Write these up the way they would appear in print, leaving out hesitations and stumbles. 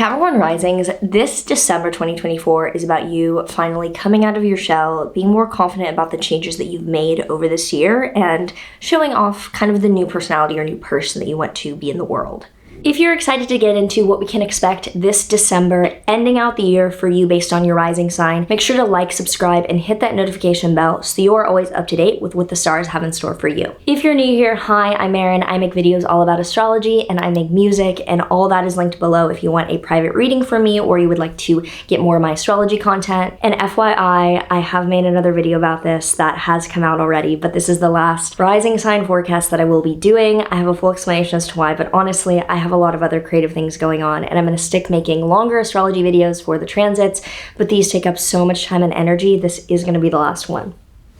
Capricorn Risings, this December 2024 is about you finally coming out of your shell, being more confident about the changes that you've made over this year, and showing off kind of the new personality or new person that you want to be in the world. If you're excited to get into what we can expect this December, ending out the year for you based on your rising sign, make sure to like, subscribe, and hit that notification bell so you are always up to date with what the stars have in store for you. If you're new here, hi, I'm Maren. I make videos all about astrology and I make music, and all that is linked below if you want a private reading from me or you would like to get more of my astrology content. And FYI, I have made another video about this that has come out already, but this is the last rising sign forecast that I will be doing. I have a full explanation as to why, but honestly, I have a lot of other creative things going on, and I'm going to stick making longer astrology videos for the transits, but these take up so much time and energy. This is going to be the last one.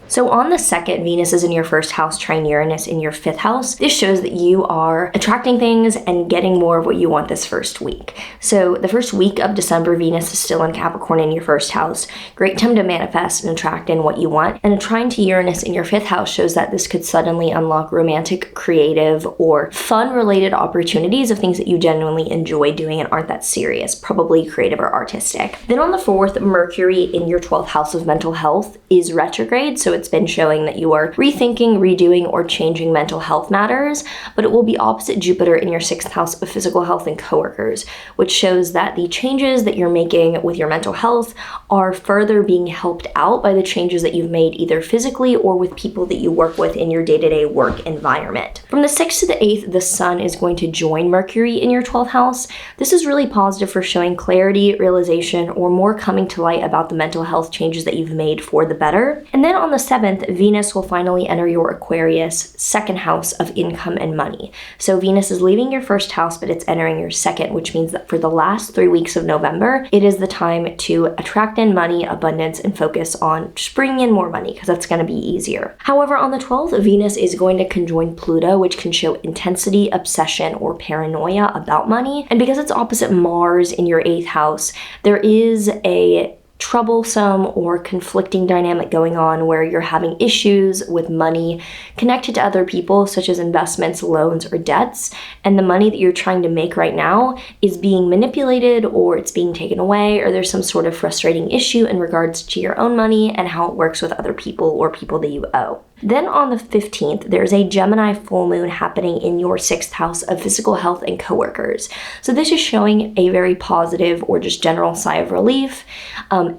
So on the 2nd, Venus is in your 1st house, trine Uranus in your 5th house. This shows that you are attracting things and getting more of what you want this first week. So the first week of December, Venus is still in Capricorn in your 1st house. Great time to manifest and attract in what you want. And a trine to Uranus in your 5th house shows that this could suddenly unlock romantic, creative, or fun-related opportunities of things that you genuinely enjoy doing and aren't that serious, probably creative or artistic. Then on the 4th, Mercury in your 12th house of mental health is retrograde, so it's been showing that you are rethinking, redoing, or changing mental health matters, but it will be opposite Jupiter in your 6th house of physical health and coworkers, which shows that the changes that you're making with your mental health are further being helped out by the changes that you've made either physically or with people that you work with in your day-to-day work environment. From the 6th to the 8th, the Sun is going to join Mercury in your 12th house. This is really positive for showing clarity, realization, or more coming to light about the mental health changes that you've made for the better. And then on the 7th, Venus will finally enter your Aquarius 2nd house of income and money. So Venus is leaving your 1st house, but it's entering your 2nd, which means that for the last 3 weeks of November, it is the time to attract in money, abundance, and focus on just bringing in more money because that's going to be easier. However, on the 12th, Venus is going to conjoin Pluto, which can show intensity, obsession, or paranoia about money. And because it's opposite Mars in your 8th house, there is a troublesome or conflicting dynamic going on where you're having issues with money connected to other people, such as investments, loans, or debts, and the money that you're trying to make right now is being manipulated or it's being taken away, or there's some sort of frustrating issue in regards to your own money and how it works with other people or people that you owe. Then on the 15th, there's a Gemini full moon happening in your 6th house of physical health and coworkers. So this is showing a very positive or just general sigh of relief,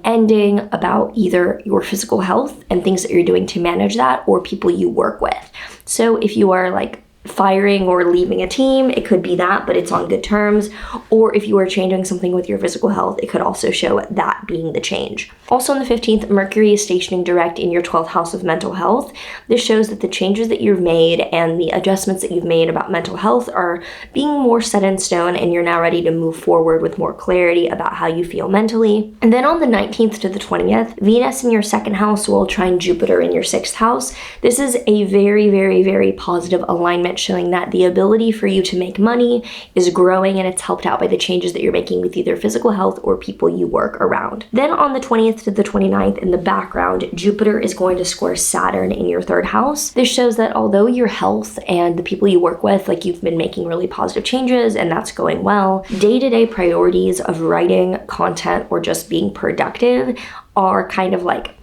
ending about either your physical health and things that you're doing to manage that or people you work with. So if you are like firing or leaving a team, it could be that, but it's on good terms. Or if you are changing something with your physical health, it could also show that being the change. Also on the 15th, Mercury is stationing direct in your 12th house of mental health. This shows that the changes that you've made and the adjustments that you've made about mental health are being more set in stone, and you're now ready to move forward with more clarity about how you feel mentally. And then on the 19th to the 20th, Venus in your 2nd house will trine Jupiter in your 6th house. This is a very, very, very positive alignment, showing that the ability for you to make money is growing, and it's helped out by the changes that you're making with either physical health or people you work around. Then on the 20th to the 29th, in the background, Jupiter is going to square Saturn in your 3rd house. This shows that although your health and the people you work with, like you've been making really positive changes and that's going well, day-to-day priorities of writing content or just being productive are kind of like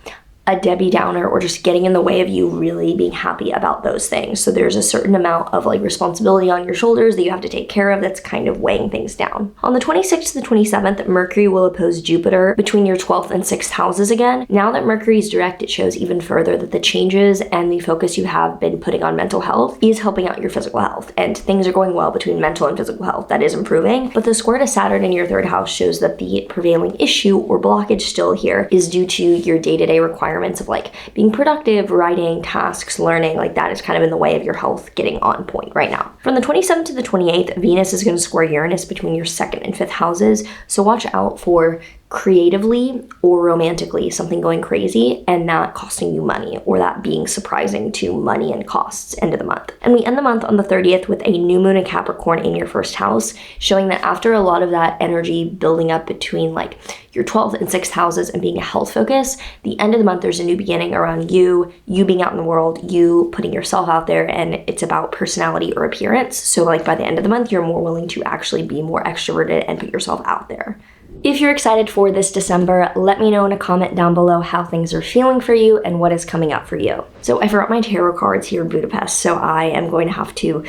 a Debbie Downer or just getting in the way of you really being happy about those things. So there's a certain amount of like responsibility on your shoulders that you have to take care of that's kind of weighing things down. On the 26th to the 27th, Mercury will oppose Jupiter between your 12th and 6th houses again. Now that Mercury is direct, it shows even further that the changes and the focus you have been putting on mental health is helping out your physical health, and things are going well between mental and physical health. That is improving, but the square to Saturn in your 3rd house shows that the prevailing issue or blockage still here is due to your day-to-day requirements of like being productive, writing, tasks, learning. Like that is kind of in the way of your health getting on point right now. From the 27th to the 28th, Venus is going to square Uranus between your 2nd and 5th houses. So watch out for creatively or romantically, something going crazy and not costing you money, or that being surprising to money and costs end of the month. And we end the month on the 30th with a new moon in Capricorn in your first house, showing that after a lot of that energy building up between like your 12th and 6th houses and being a health focus, the end of the month there's a new beginning around you being out in the world, you putting yourself out there, and it's about personality or appearance. So like by the end of the month, you're more willing to actually be more extroverted and put yourself out there. If you're excited for this December, let me know in a comment down below how things are feeling for you and what is coming up for you. So I brought my tarot cards here in Budapest, so I am going to have to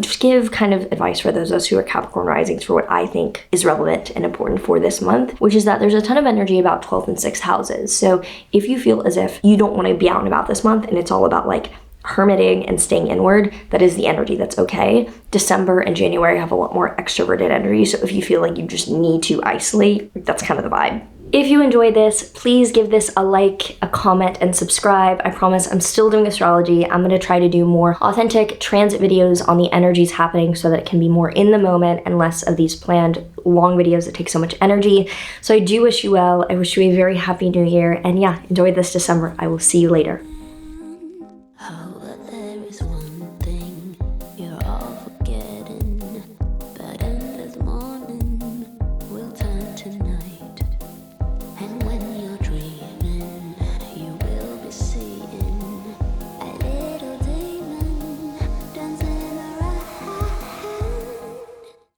just give kind of advice for those of us who are Capricorn Risings for what I think is relevant and important for this month, which is that there's a ton of energy about 12th and 6th houses. So if you feel as if you don't want to be out and about this month and it's all about like hermiting and staying inward, that is the energy that's okay. December and January have a lot more extroverted energy, so if you feel like you just need to isolate, that's kind of the vibe. If you enjoyed this, please give this a like, a comment, and subscribe. I promise I'm still doing astrology. I'm going to try to do more authentic transit videos on the energies happening so that it can be more in the moment and less of these planned long videos that take so much energy. So I do wish you well. I wish you a very happy new year, and yeah, enjoy this December. I will see you later.